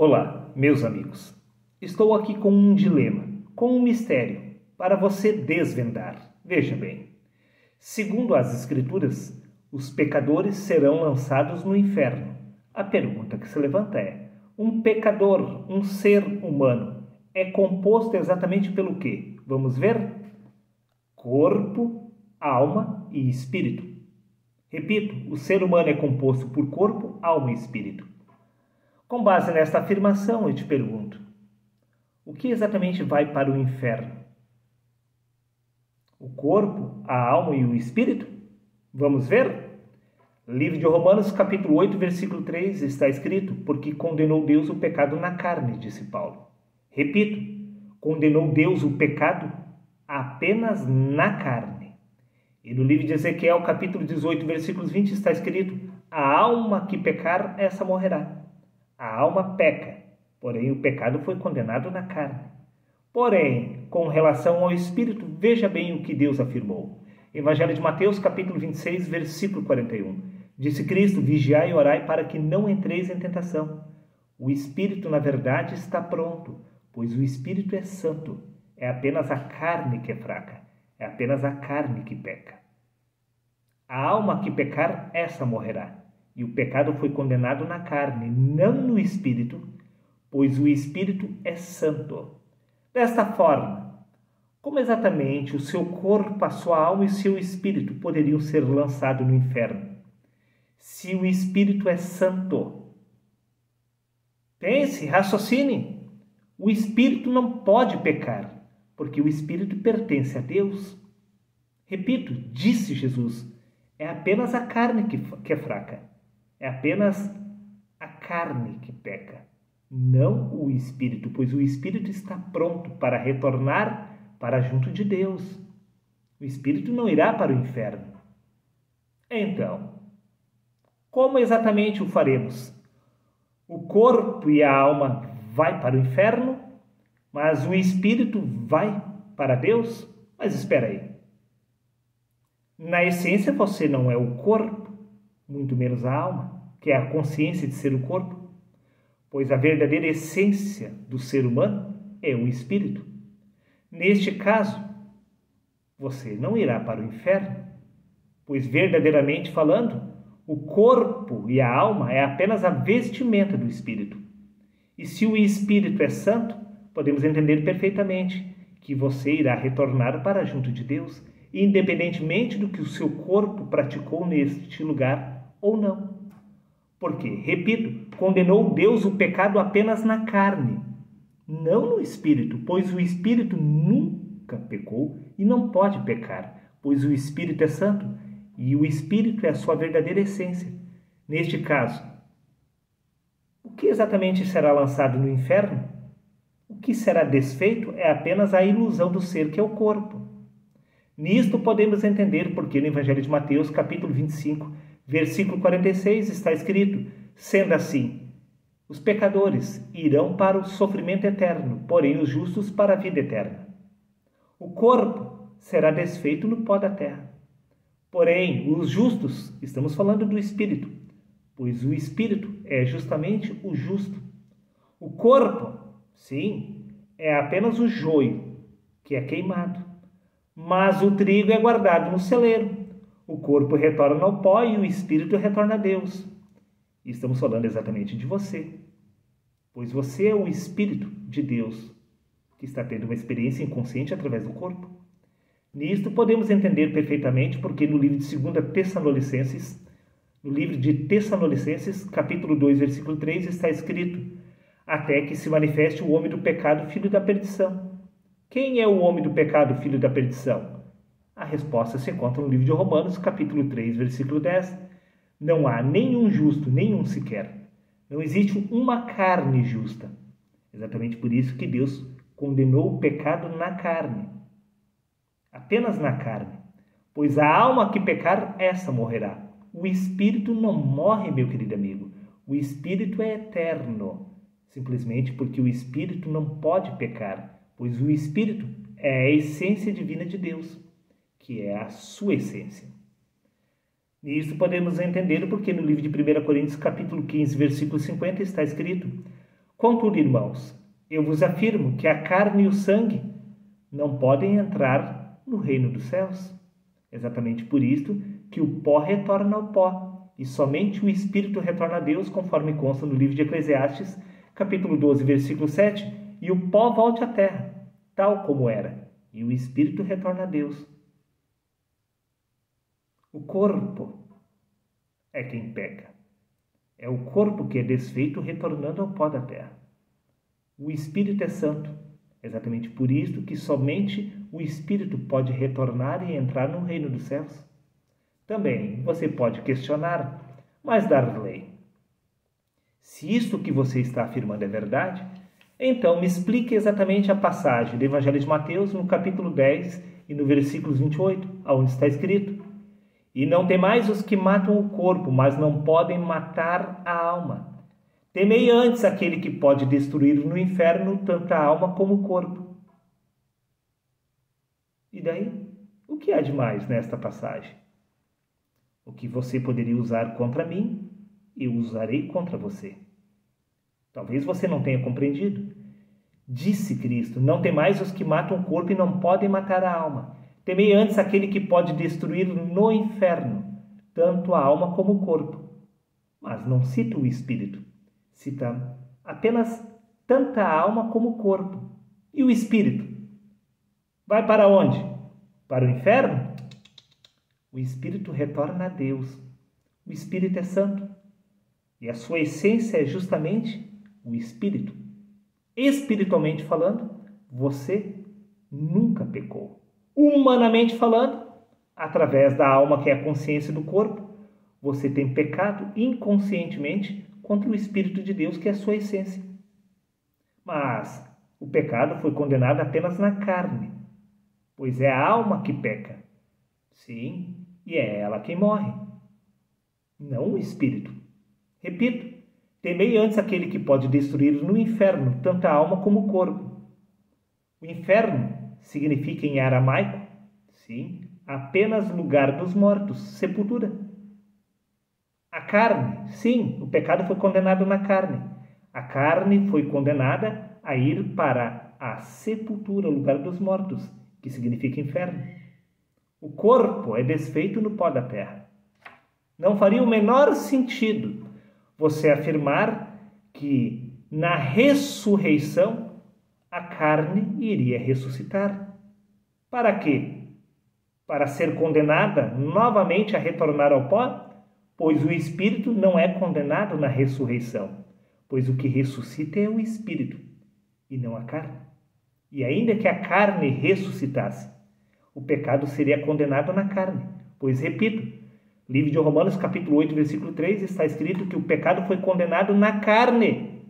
Olá, meus amigos. Estou aqui com um dilema, com um mistério, para você desvendar. Veja bem. Segundo as Escrituras, os pecadores serão lançados no inferno. A pergunta que se levanta é: um pecador, um ser humano, é composto exatamente pelo quê? Vamos ver? Corpo, alma e espírito. Repito, o ser humano é composto por corpo, alma e espírito. Com base nesta afirmação, eu te pergunto: o que exatamente vai para o inferno? O corpo, a alma e o espírito? Vamos ver? Livro de Romanos, capítulo 8, versículo 3, está escrito: porque condenou Deus o pecado na carne, disse Paulo. Repito, condenou Deus o pecado apenas na carne. E no livro de Ezequiel, capítulo 18, versículos 20, está escrito: a alma que pecar, essa morrerá. A alma peca, porém o pecado foi condenado na carne. Porém, com relação ao Espírito, veja bem o que Deus afirmou. Evangelho de Mateus, capítulo 26, versículo 41. Disse Cristo: vigiai e orai para que não entreis em tentação. O Espírito, na verdade, está pronto, pois o Espírito é santo. É apenas a carne que é fraca. É apenas a carne que peca. A alma que pecar, essa morrerá. E o pecado foi condenado na carne, não no espírito, pois o espírito é santo. Desta forma, como exatamente o seu corpo, a sua alma e o seu espírito poderiam ser lançados no inferno? Se o espírito é santo. Pense, raciocine. O espírito não pode pecar, porque o espírito pertence a Deus. Repito, disse Jesus, é apenas a carne que é fraca. É apenas a carne que peca, não o espírito, pois o espírito está pronto para retornar para junto de Deus. O espírito não irá para o inferno. Então, como exatamente o faremos? O corpo e a alma vai para o inferno, mas o espírito vai para Deus? Mas espera aí. Na essência, você não é o corpo, muito menos a alma, que é a consciência de ser o corpo, pois a verdadeira essência do ser humano é o espírito. Neste caso, você não irá para o inferno, pois verdadeiramente falando, o corpo e a alma é apenas a vestimenta do espírito. E se o espírito é santo, podemos entender perfeitamente que você irá retornar para junto de Deus, independentemente do que o seu corpo praticou neste lugar ou não. Porque, repito, condenou Deus o pecado apenas na carne, não no espírito, pois o espírito nunca pecou e não pode pecar, pois o espírito é santo e o espírito é a sua verdadeira essência. Neste caso, o que exatamente será lançado no inferno? O que será desfeito é apenas a ilusão do ser que é o corpo. Nisto podemos entender porque no Evangelho de Mateus, capítulo 25, versículo 46, está escrito: sendo assim, os pecadores irão para o sofrimento eterno, porém os justos para a vida eterna. O corpo será desfeito no pó da terra. Porém, os justos, estamos falando do espírito, pois o espírito é justamente o justo. O corpo, sim, é apenas o joio, que é queimado. Mas o trigo é guardado no celeiro. O corpo retorna ao pó e o espírito retorna a Deus. E estamos falando exatamente de você, pois você é o espírito de Deus, que está tendo uma experiência inconsciente através do corpo. Nisto podemos entender perfeitamente porque no livro de 2 Tessalonicenses, capítulo 2, versículo 3, está escrito: até que se manifeste o homem do pecado, filho da perdição. Quem é o homem do pecado, filho da perdição? A resposta se encontra no livro de Romanos, capítulo 3, versículo 10. Não há nenhum justo, nenhum sequer. Não existe uma carne justa. Exatamente por isso que Deus condenou o pecado na carne. Apenas na carne. Pois a alma que pecar, essa morrerá. O espírito não morre, meu querido amigo. O espírito é eterno. Simplesmente porque o espírito não pode pecar, pois o espírito é a essência divina de Deus, que é a sua essência. Nisso podemos entender porque no livro de 1 Coríntios, capítulo 15, versículo 50, está escrito: Contudo, irmãos, eu vos afirmo que a carne e o sangue não podem entrar no reino dos céus. Exatamente por isto que o pó retorna ao pó, e somente o Espírito retorna a Deus, conforme consta no livro de Eclesiastes, capítulo 12, versículo 7, e o pó volte à terra, tal como era, e o Espírito retorna a Deus. O corpo é quem peca. É o corpo que é desfeito retornando ao pó da terra. O Espírito é santo. Exatamente por isso que somente o Espírito pode retornar e entrar no reino dos céus. Também você pode questionar, mas Darley, se isto que você está afirmando é verdade, então me explique exatamente a passagem do Evangelho de Mateus no capítulo 10 e no versículo 28, onde está escrito: E não temais os que matam o corpo, mas não podem matar a alma. Temei antes aquele que pode destruir no inferno tanto a alma como o corpo. E daí? O que há de mais nesta passagem? O que você poderia usar contra mim, eu usarei contra você. Talvez você não tenha compreendido. Disse Cristo: Não temais os que matam o corpo e não podem matar a alma. Temei antes aquele que pode destruir no inferno tanto a alma como o corpo. Mas não cita o espírito. Cita apenas tanto a alma como o corpo. E o espírito? Vai para onde? Para o inferno? O espírito retorna a Deus. O espírito é santo. E a sua essência é justamente o espírito. Espiritualmente falando, você nunca pecou. Humanamente falando, através da alma que é a consciência do corpo, você tem pecado inconscientemente contra o Espírito de Deus, que é a sua essência. Mas o pecado foi condenado apenas na carne, pois é a alma que peca. Sim, e é ela quem morre, não o Espírito. Repito, temei antes aquele que pode destruir no inferno tanto a alma como o corpo. O inferno significa em aramaico, sim, apenas lugar dos mortos, sepultura. A carne, sim, o pecado foi condenado na carne. A carne foi condenada a ir para a sepultura, o lugar dos mortos, que significa inferno. O corpo é desfeito no pó da terra. Não faria o menor sentido você afirmar que na ressurreição a carne iria ressuscitar. Para quê? Para ser condenada novamente a retornar ao pó? Pois o espírito não é condenado na ressurreição, pois o que ressuscita é o espírito, e não a carne. E ainda que a carne ressuscitasse, o pecado seria condenado na carne, pois, repito, livro de Romanos, capítulo 8, versículo 3, está escrito que o pecado foi condenado na carne.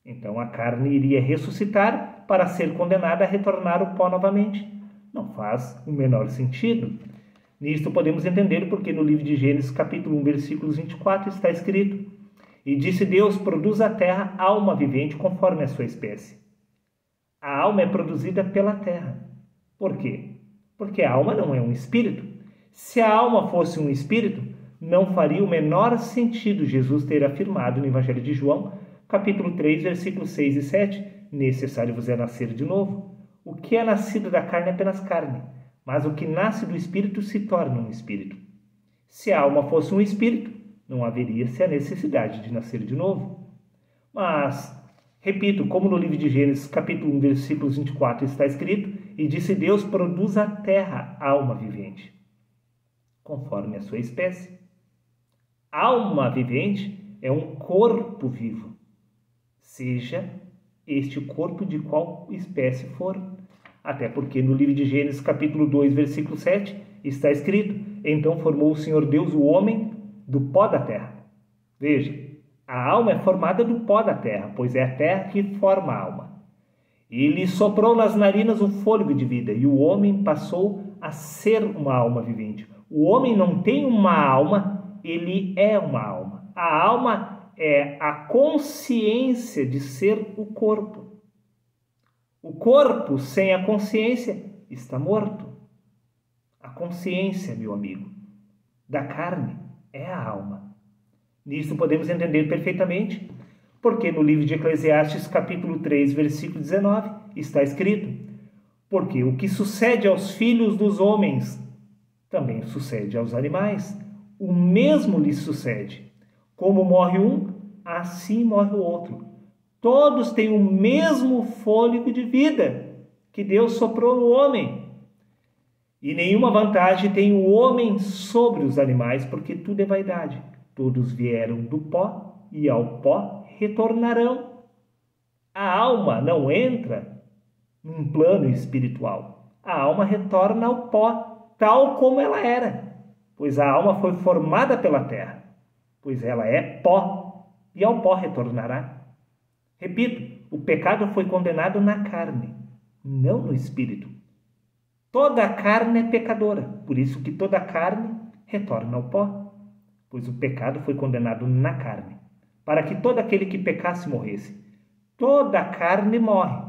Então a carne iria ressuscitar para ser condenada a retornar ao pó novamente. Não faz o menor sentido. Nisto podemos entender porque no livro de Gênesis, capítulo 1, versículos 24, está escrito: E disse Deus, produz a terra alma vivente conforme a sua espécie. A alma é produzida pela terra. Por quê? Porque a alma não é um espírito. Se a alma fosse um espírito, não faria o menor sentido Jesus ter afirmado no Evangelho de João, capítulo 3, versículos 6 e 7, necessário vos é nascer de novo. O que é nascido da carne é apenas carne, mas o que nasce do espírito se torna um espírito. Se a alma fosse um espírito, não haveria-se a necessidade de nascer de novo. Mas, repito, como no livro de Gênesis, capítulo 1, versículos 24, está escrito: E disse Deus, produz a terra alma vivente, conforme a sua espécie. Alma vivente é um corpo vivo, seja este o corpo de qual espécie for. Até porque no livro de Gênesis, capítulo 2, versículo 7, está escrito: Então formou o Senhor Deus o homem do pó da terra. Veja, a alma é formada do pó da terra, pois é a terra que forma a alma. E lhe soprou nas narinas o fôlego de vida, e o homem passou a ser uma alma vivente. O homem não tem uma alma, ele é uma alma. A alma é a consciência de ser o corpo. O corpo sem a consciência está morto. A consciência, meu amigo, da carne é a alma. Nisso podemos entender perfeitamente Porque no livro de Eclesiastes, capítulo 3, versículo 19, está escrito: porque o que sucede aos filhos dos homens também sucede aos animais. O mesmo lhes sucede. Como morre um, assim morre o outro. Todos têm o mesmo fôlego de vida que Deus soprou no homem. E nenhuma vantagem tem o homem sobre os animais, porque tudo é vaidade. Todos vieram do pó e ao pó retornarão. A alma não entra num plano espiritual. A alma retorna ao pó, tal como ela era, pois a alma foi formada pela terra, pois ela é pó, e ao pó retornará. Repito, o pecado foi condenado na carne, não no espírito. Toda a carne é pecadora, por isso que toda a carne retorna ao pó, pois o pecado foi condenado na carne, para que todo aquele que pecasse morresse. Toda a carne morre,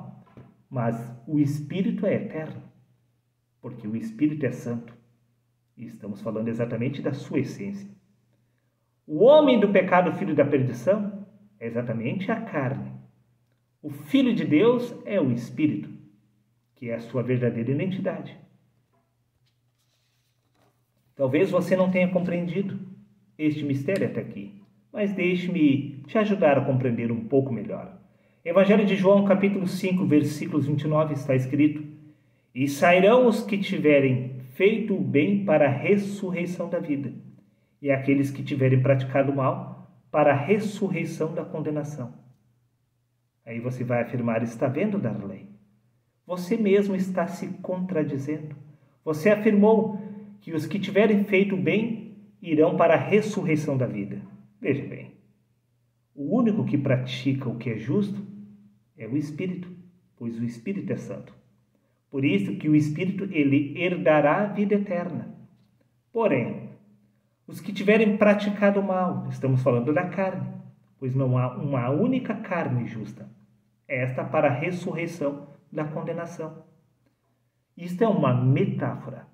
mas o espírito é eterno, porque o espírito é santo. E estamos falando exatamente da sua essência. O homem do pecado, filho da perdição, é exatamente a carne. O Filho de Deus é o Espírito, que é a sua verdadeira identidade. Talvez você não tenha compreendido este mistério até aqui, mas deixe-me te ajudar a compreender um pouco melhor. Evangelho de João, capítulo 5, versículos 29, está escrito: e sairão os que tiverem feito o bem para a ressurreição da vida, e aqueles que tiverem praticado o mal para a ressurreição da condenação. Aí você vai afirmar: está vendo, Darley? Você mesmo está se contradizendo. Você afirmou que os que tiverem feito o bem irão para a ressurreição da vida. Veja bem, o único que pratica o que é justo é o Espírito, pois o Espírito é santo. Por isso que o Espírito, ele herdará a vida eterna. Porém, os que tiverem praticado o mal, estamos falando da carne, pois não há uma única carne justa. Esta para a ressurreição da condenação. Isto é uma metáfora.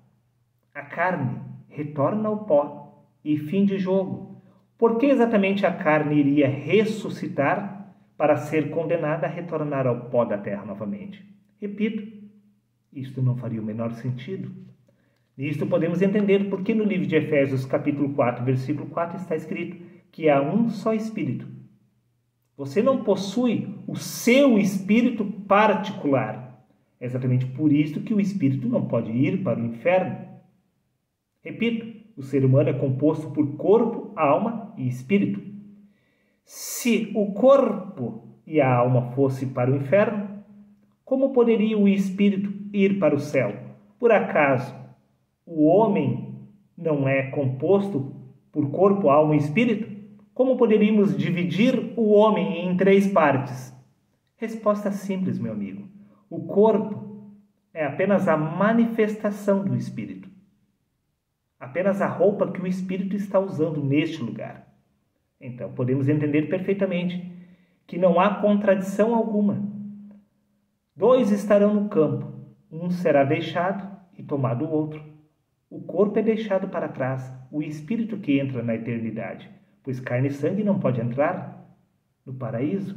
A carne retorna ao pó e fim de jogo. Por que exatamente a carne iria ressuscitar para ser condenada a retornar ao pó da terra novamente? Repito, isto não faria o menor sentido. Nisto podemos entender porque no livro de Efésios, capítulo 4, versículo 4, está escrito que há um só Espírito. Você não possui o seu espírito particular. É exatamente por isso que o espírito não pode ir para o inferno. Repito, o ser humano é composto por corpo, alma e espírito. Se o corpo e a alma fossem para o inferno, como poderia o espírito ir para o céu? Por acaso, o homem não é composto por corpo, alma e espírito? Como poderíamos dividir o homem em 3 partes? Resposta simples, meu amigo. O corpo é apenas a manifestação do espírito. Apenas a roupa que o espírito está usando neste lugar. Então, podemos entender perfeitamente que não há contradição alguma. 2 estarão no campo, um será deixado e tomado o outro. O corpo é deixado para trás, o espírito que entra na eternidade, pois carne e sangue não pode entrar no paraíso.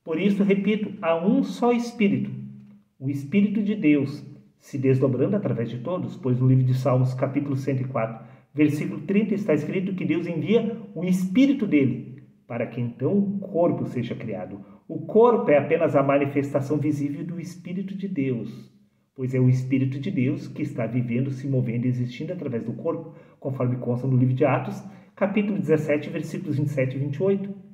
Por isso, repito, há um só Espírito, o Espírito de Deus, se desdobrando através de todos, pois no livro de Salmos, capítulo 104, versículo 30, está escrito que Deus envia o Espírito dele, para que então o corpo seja criado. O corpo é apenas a manifestação visível do Espírito de Deus, pois é o Espírito de Deus que está vivendo, se movendo e existindo através do corpo, conforme consta no livro de Atos, capítulo 17, versículos 27 e 28.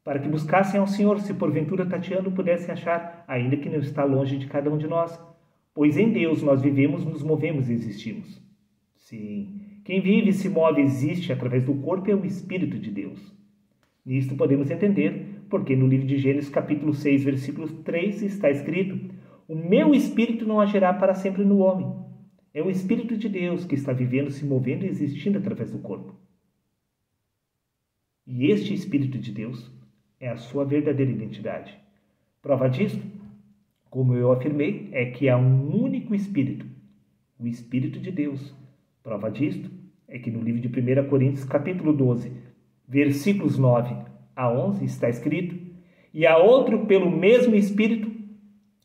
Para que buscassem ao Senhor, se porventura tateando pudessem achar, ainda que não está longe de cada um de nós. Pois em Deus nós vivemos, nos movemos e existimos. Sim, quem vive, se move e existe através do corpo é o Espírito de Deus. Nisto podemos entender, porque no livro de Gênesis, capítulo 6, versículo 3, está escrito: o meu Espírito não agirá para sempre no homem. É o Espírito de Deus que está vivendo, se movendo e existindo através do corpo. E este Espírito de Deus é a sua verdadeira identidade. Prova disto, como eu afirmei, é que há um único Espírito, o Espírito de Deus. Prova disto é que no livro de 1 Coríntios, capítulo 12, versículos 9 a 11, está escrito e a outro, pelo mesmo Espírito,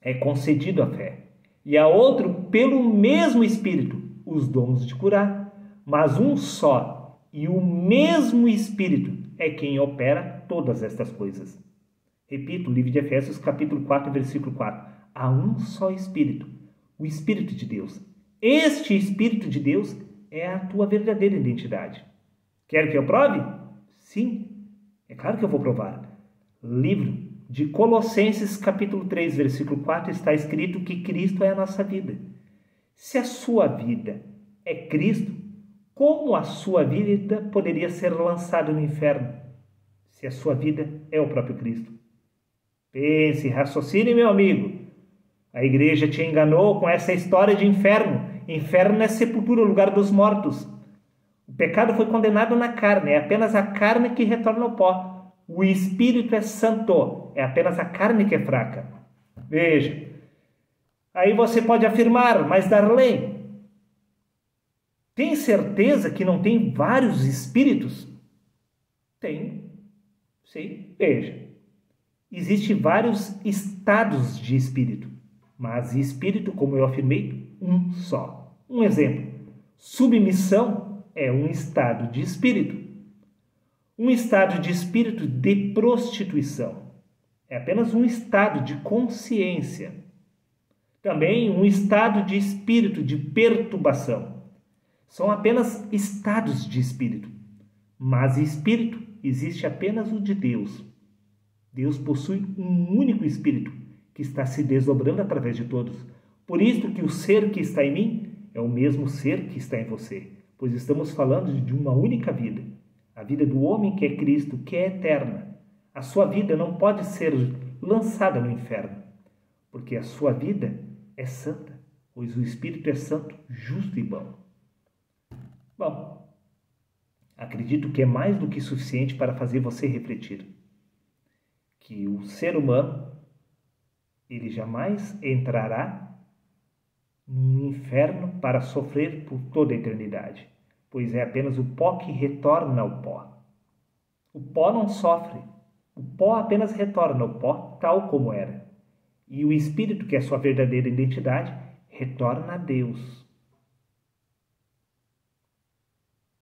é concedido a fé, e a outro, pelo mesmo Espírito, os dons de curar. Mas um só e o mesmo Espírito é quem opera todas estas coisas. Repito, o livro de Efésios, capítulo 4, versículo 4. Há um só Espírito, o Espírito de Deus. Este Espírito de Deus é a tua verdadeira identidade. Quer que eu prove? Sim, é claro que eu vou provar. Livro de Colossenses, capítulo 3, versículo 4, está escrito que Cristo é a nossa vida. Se a sua vida é Cristo, como a sua vida poderia ser lançada no inferno? Se a sua vida é o próprio Cristo. Pense, raciocine, meu amigo. A igreja te enganou com essa história de inferno. Inferno é sepultura, o lugar dos mortos. O pecado foi condenado na carne, é apenas a carne que retorna ao pó. O Espírito é santo, é apenas a carne que é fraca. Veja, aí você pode afirmar, mas Darley, tem certeza que não tem vários espíritos? Tem, sim. Veja, existem vários estados de espírito, mas espírito, como eu afirmei, um só. Um exemplo, submissão é um estado de espírito. Um estado de espírito de prostituição é apenas um estado de consciência. Também um estado de espírito de perturbação. São apenas estados de espírito. Mas espírito existe apenas o de Deus. Deus possui um único espírito que está se desdobrando através de todos. Por isso que o ser que está em mim é o mesmo ser que está em você, pois estamos falando de uma única vida, a vida do homem que é Cristo, que é eterna. A sua vida não pode ser lançada no inferno, porque a sua vida é santa, pois o Espírito é santo, justo e bom. Bom, acredito que é mais do que suficiente para fazer você refletir que o ser humano, ele jamais entrará no inferno para sofrer por toda a eternidade, pois é apenas o pó que retorna ao pó. O pó não sofre, o pó apenas retorna ao pó tal como era. E o Espírito, que é a sua verdadeira identidade, retorna a Deus.